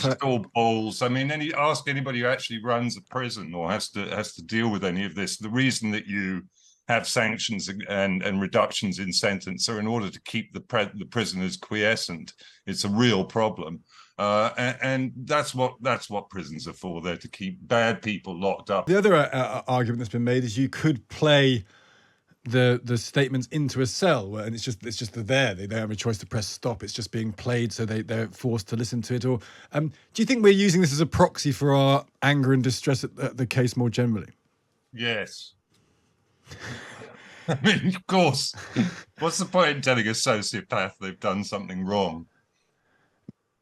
just all balls. I mean, ask anybody who actually runs a prison or has to deal with any of this. The reason that you have sanctions and reductions in sentence are in order to keep the prisoners quiescent. It's a real problem. And that's what prisons are for. They're to keep bad people locked up. The other argument that's been made is you could play the statements into a cell, and it's just that they don't have a choice to press stop. It's just being played, so they're forced to listen to it. Or do you think we're using this as a proxy for our anger and distress at the case more generally? Yes. I mean, of course. What's the point in telling a sociopath they've done something wrong?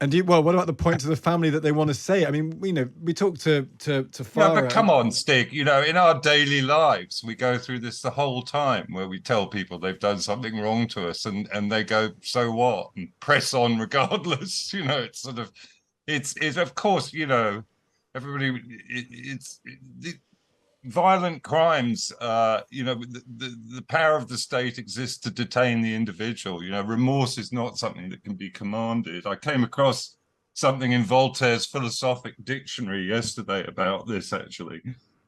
And what about the point to the family that they want to say? I mean, we talk to Farah. Yeah, but come on, Stig. In our daily lives, we go through this the whole time where we tell people they've done something wrong to us, and they go, "So what?" and press on regardless. It's sort of, it's of course, everybody. Violent crimes, the power of the state exists to detain the individual. Remorse is not something that can be commanded. I came across something in Voltaire's philosophic dictionary yesterday about this, actually.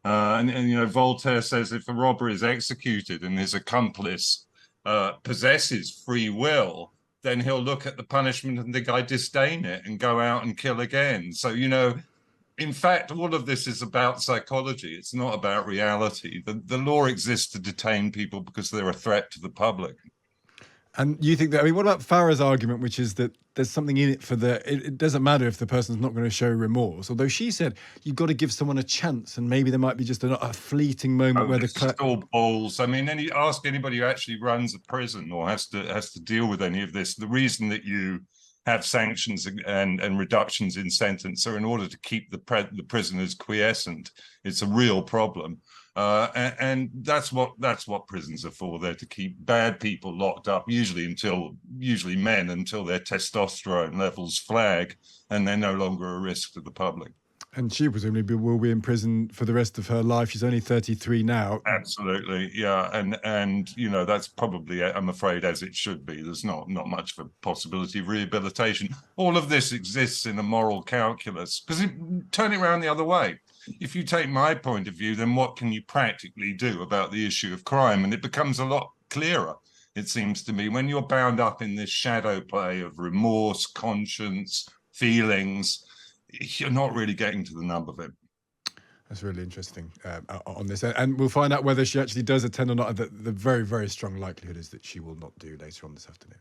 And Voltaire says if a robber is executed and his accomplice possesses free will, then he'll look at the punishment and think, I disdain it, and go out and kill again. So, in fact, all of this is about psychology. It's not about reality. The law exists to detain people because they're a threat to the public. And you think that, what about Farah's argument, which is that there's something in it it doesn't matter if the person's not going to show remorse, although she said you've got to give someone a chance, and maybe there might be just a fleeting moment where just all balls. I mean, ask anybody who actually runs a prison or has to deal with any of this. The reason that you have sanctions and reductions in sentence are in order to keep the prisoners quiescent. It's a real problem. And that's what prisons are for. They're to keep bad people locked up, usually men, until their testosterone levels flag and they're no longer a risk to the public. And she presumably will be in prison for the rest of her life. She's only 33 now. Absolutely, yeah, and that's probably, I'm afraid, as it should be. There's not much of a possibility of rehabilitation. All of this exists in a moral calculus, because turn it around the other way. If you take my point of view, then what can you practically do about the issue of crime? And it becomes a lot clearer, it seems to me, when you're bound up in this shadow play of remorse, conscience, feelings. You're not really getting to the nub of it. That's really interesting on this. And we'll find out whether she actually does attend or not. The very, very strong likelihood is that she will not do later on this afternoon.